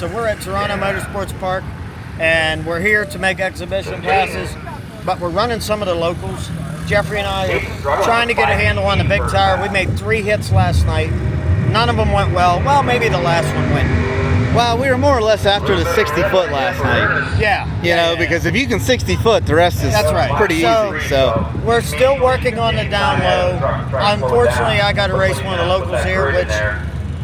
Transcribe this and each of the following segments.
So we're at Toronto Motorsports Park, and we're here to make exhibition passes, but we're running some of the locals. Jeffrey and I are trying to get a handle on the big tire. We made 3 hits last night. None of them went well. Well, maybe the last one went. Well, we were more or less after the 60-foot last night. Yeah. You know, because if you can 60-foot, the rest is pretty easy. So we're still working on the down low. Unfortunately, I got to race one of the locals here, which,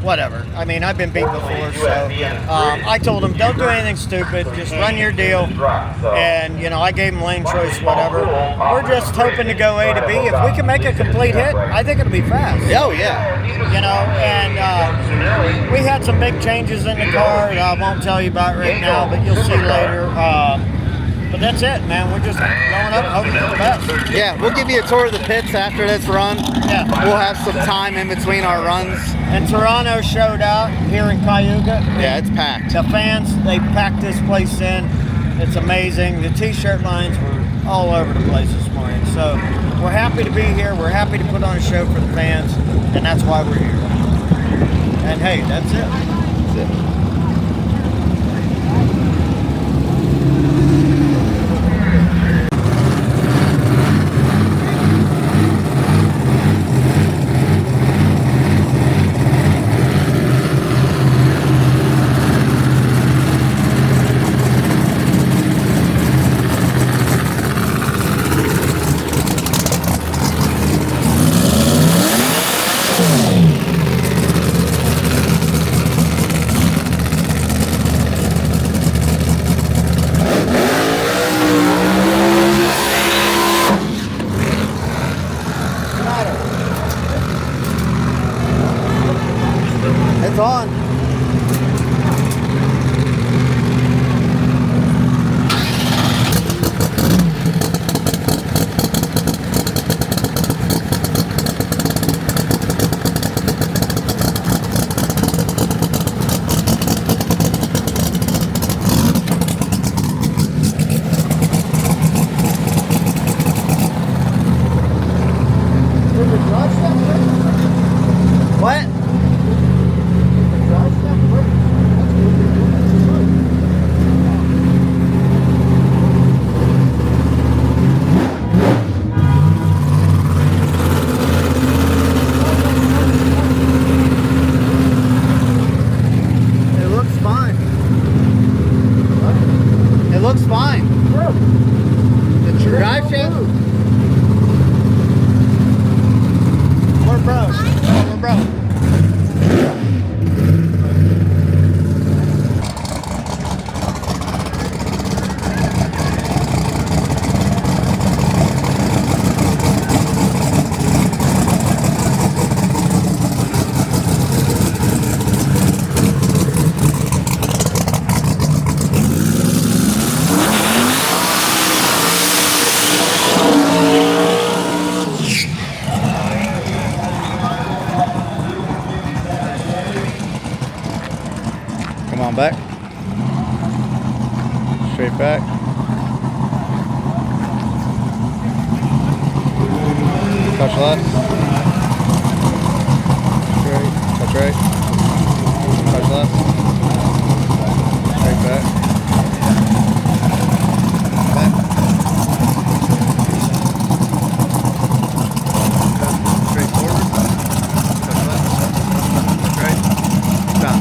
whatever. I mean, I've been beat before, so I told him, don't do anything stupid. Just run your deal. And, you know, I gave him lane choice, whatever. We're just hoping to go A to B. If we can make a complete hit, I think it'll be fast. Oh, yeah. You know, and we had some big changes in the car that I won't tell you about right now, but you'll see later. But that's it, man. We're just going up, hoping for the best. Yeah, we'll give you a tour of the pits after this run. Yeah. We'll have some time in between our runs. And Toronto showed out here in Cayuga. Yeah, it's packed. The fans, they packed this place in. It's amazing. The t-shirt lines were all over the place this morning. So we're happy to be here. We're happy to put on a show for the fans, and that's why we're here. And hey, that's it. That's it. It's on. What? It looks fine. It looks fine. The drive shaft. We're broke. We're broke. Come on back. Straight back. Touch left. Straight. Touch right. Touch left. Straight back. Back. Straight forward. Touch left. Touch right. Stop.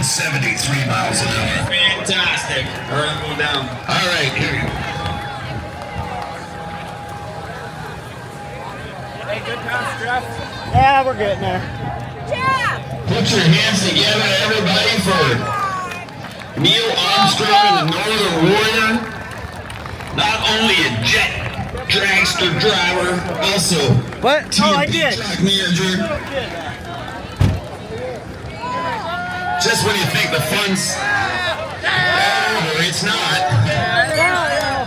73 miles an hour. Fantastic. All right, I'm going down. All right, here you go. Hey, good pass, Jeff. Yeah, we're getting there. Put your hands together, everybody, for Neil Armstrong and the Northern Warrior. Not only a jet dragster driver, also What? TMP track manager. Just when you think the fun's over, it's not.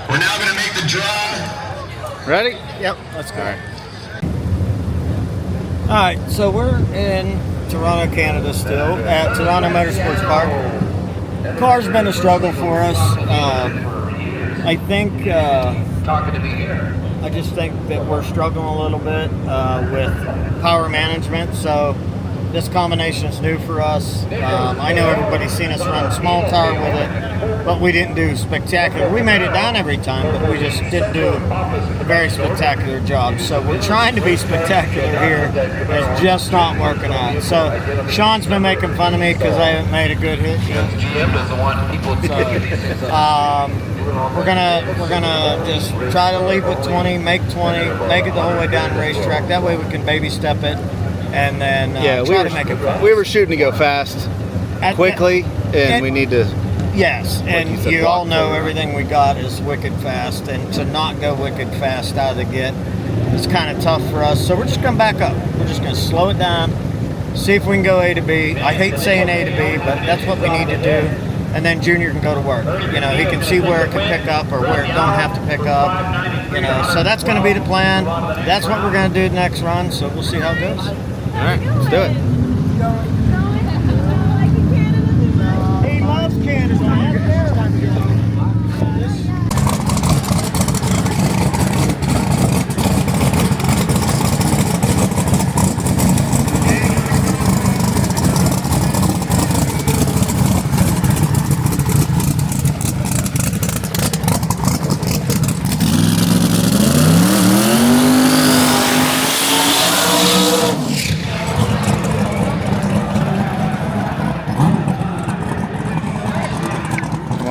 We're now going to make the draw. Ready? Yep, let's go. All right, so we're in Toronto, Canada still, at Toronto Motorsports Park. Car's been a struggle for us. I think, I just think that we're struggling a little bit with power management, so this combination is new for us. I know everybody's seen us run small tire with it, but we didn't do spectacular. We made it down every time, but we just didn't do a very spectacular job. So we're trying to be spectacular here. It's just not working out. So Sean's been making fun of me because I haven't made a good hit yet. We're gonna just try to lead with 20, make 20, make it the whole way down the racetrack. That way we can baby step it. And then try to make it fast. We were shooting to go fast, quickly, and we need to. Yes, and you all know everything we got is wicked fast, and to not go wicked fast out of the gate, it's kind of tough for us. So we're just going to back up. We're just going to slow it down, see if we can go A to B. I hate saying A to B, but that's what we need to do. And then Junior can go to work. You know, he can see where it can pick up or where it don't have to pick up. You know, so that's going to be the plan. That's what we're going to do the next run. So we'll see how it goes. All right, let's do it. He loves Canada.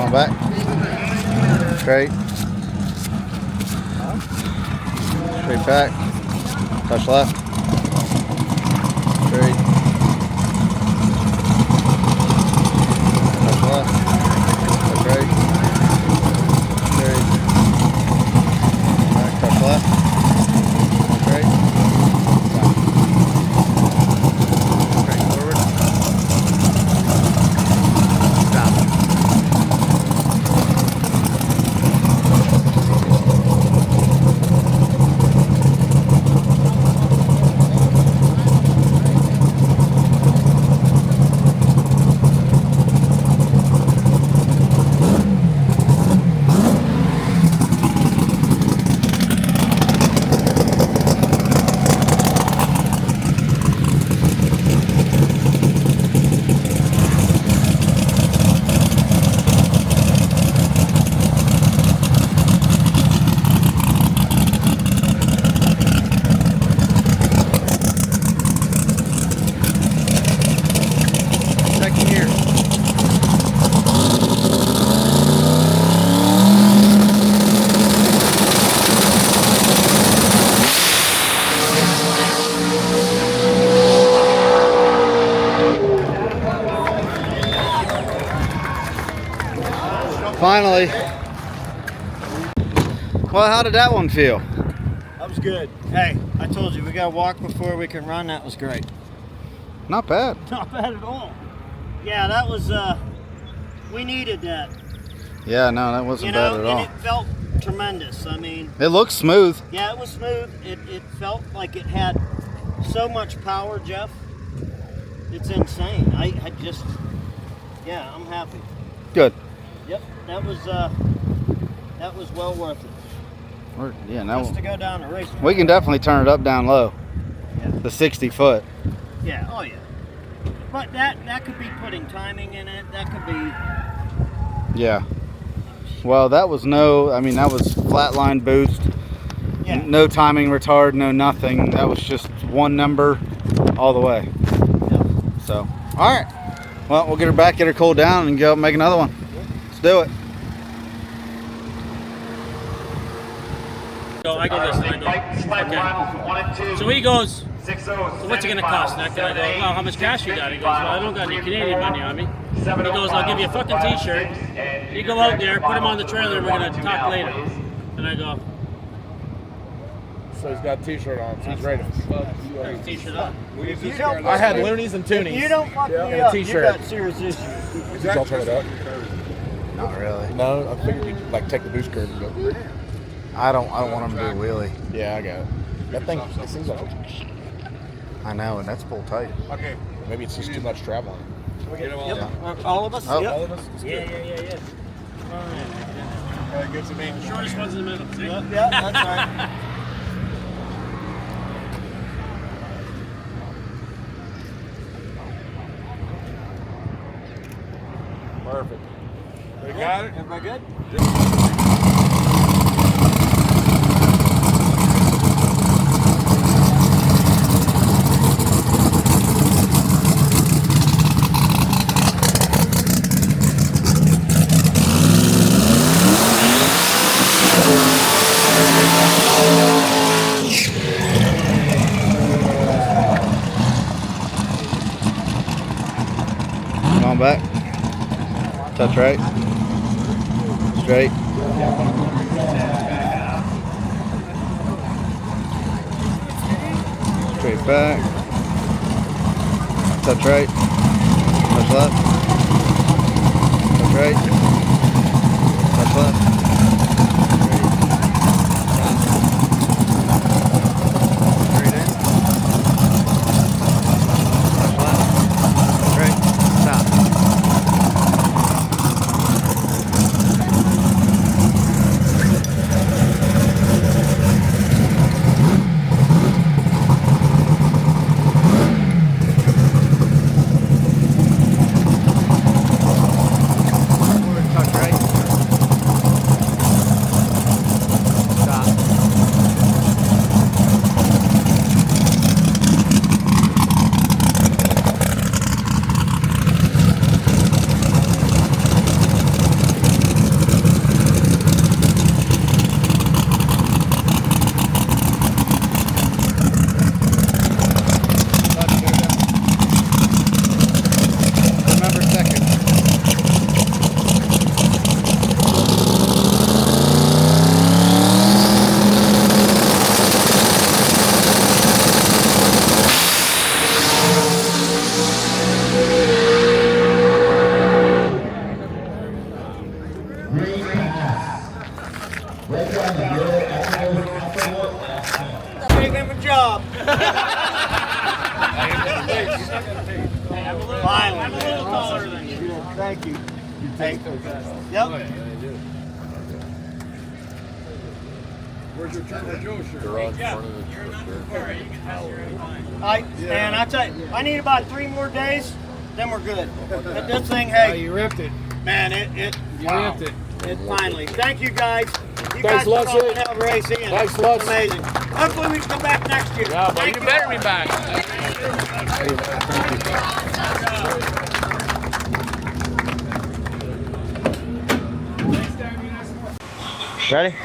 Back. Straight. Straight back. Touch left. Straight. Touch left. Touch right. Straight. Back. Touch left. Straight. Down. Straight forward. Down. Finally. Well, how did that one feel? That was good. Hey, I told you, we got to walk before we can run. That was great. Not bad. Not bad at all. Yeah, that was, we needed that. Yeah, no, that wasn't bad at all. And it felt tremendous. I mean, it looks smooth. Yeah, it was smooth. It felt like it had so much power, Jeff. It's insane. I just, yeah, I'm happy. Good. Yep, that was well worth it. Yeah, now just to go down the race. We can definitely turn it up down low. Yeah. The 60 foot. Yeah, oh yeah. But that could be putting timing in it. That could be. Yeah. Well, that was that was flatline boost. Yeah. No timing retard, no nothing. That was just one number all the way. Yep. So, all right. Well, we'll get her back, get her cooled down, and go make another one. Let's do it. So I go this, and I go, okay. So he goes, so what's it going to cost? And I go, well, how much cash you got? He goes, well, I don't got any Canadian money on me. He goes, I'll give you a fucking t-shirt. You go out there, put him on the trailer, and we're going to talk later. And I go, So he's got a t-shirt on, so he's ready. t-shirt on. I had loonies and toonies. You don't fuck me and a up, you t-shirt. got serious issues. Did y'all turn it up? Not really. No, I figured you'd like take the boost curve and go. I don't want him to do a wheelie. Yeah, I got it. That thing, it seems like I know, and that's pulled tight. okay. Maybe it's just too much traveling. All of us? Oh. Yep. All of us? It's Yeah, good. yeah. Good to me. Shortest one's in the middle. See? Yeah, that's right. Perfect. We got it? Everybody good? Come on back. Touch right. Straight. Straight back. Touch right. Touch left. Touch right. Touch left. Straight in. Touch left. Touch right. Stop. Touch right. Stop. Remember second. Gave him a job. Finally. I'm a little taller than you. Thank you. Yep. Where's your Turbo Joe shirt? And I tell you, I need about 3 more days, then we're good. But this thing, hey, You ripped it. man, it You ripped it. It finally. Thank you guys. You Thanks, guys put Lutz. on a hell of a race, Ian. Thanks, It's Lutz. amazing. Hopefully we can come back next year. Yeah, but Thank you better be back. Ready?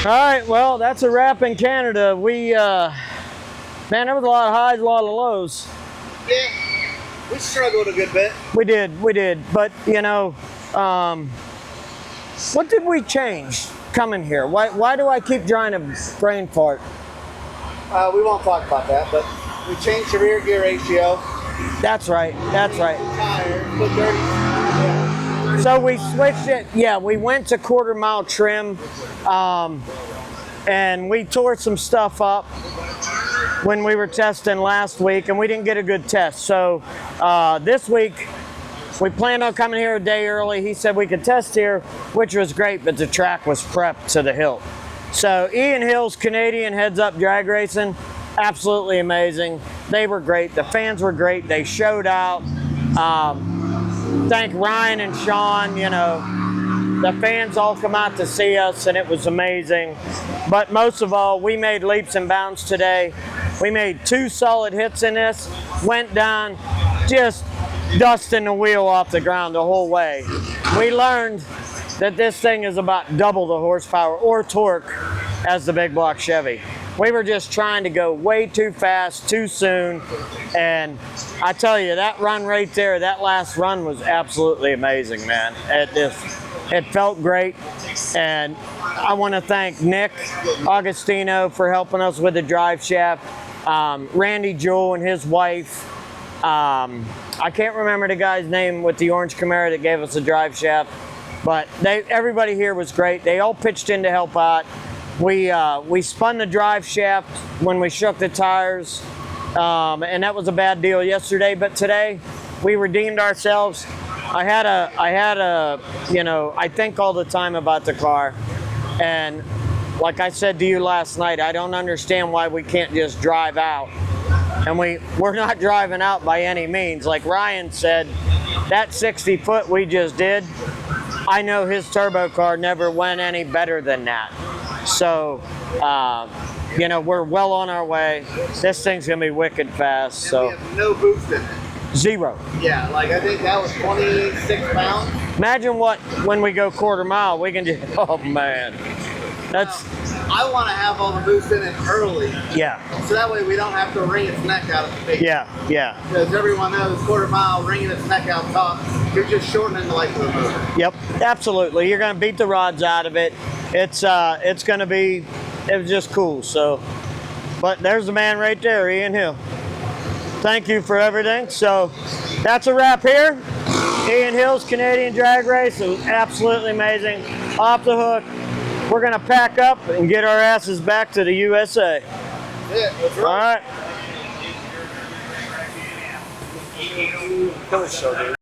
All right, well, that's a wrap in Canada. We, man, there was a lot of highs, a lot of lows. Yeah. We struggled a good bit. We did. But, you know, what did we change coming here? Why do I keep trying to brain fart? We won't talk about that, but we changed the rear gear ratio. That's right. Tire, put 30. So we switched it. Yeah, we went to quarter-mile trim, and we tore some stuff up when we were testing last week, and we didn't get a good test. So this week, we planned on coming here a day early. He said we could test here, which was great, but the track was prepped to the hilt. So Ian Hill's Canadian Heads Up Drag Racing, absolutely amazing. They were great. The fans were great. They showed out. Thank Ryan and Sean, you know, the fans all come out to see us, and it was amazing. But most of all, we made leaps and bounds today. We made 2 solid hits in this, went down, just dusting the wheel off the ground the whole way. We learned that this thing is about double the horsepower or torque as the big block Chevy. We were just trying to go way too fast, too soon, and I tell you, that run right there, that last run was absolutely amazing, man. It felt great, and I want to thank Nick Augustino for helping us with the drive shaft, Randy Jewell and his wife. I can't remember the guy's name with the orange Camaro that gave us the drive shaft, but everybody here was great. They all pitched in to help out. We spun the drive shaft when we shook the tires, and that was a bad deal yesterday, but today we redeemed ourselves. I had a, you know, I think all the time about the car, and like I said to you last night, I don't understand why we can't just drive out. And we're not driving out by any means. Like Ryan said, that 60 foot we just did, I know his turbo car never went any better than that. So, you know, we're well on our way. This thing's gonna be wicked fast. So, we have no boost in it. 0. Yeah, like I think that was 26 pounds. Imagine what when we go quarter mile, we can do. Oh man, that's. I want to have all the boost in it early. Yeah. So that way we don't have to wring its neck out at the beginning. Yeah, yeah. Because everyone knows quarter mile, wringing its neck out top, you're just shortening the life of the motor. Yep, absolutely. You're gonna beat the rods out of it. It's gonna be, it was just cool. So, but there's the man right there, Ian Hill. Thank you for everything. So that's a wrap here. Ian Hill's Canadian drag race. It was absolutely amazing. Off the hook. We're gonna pack up and get our asses back to the USA. Yeah, that's right. All right. That was so good.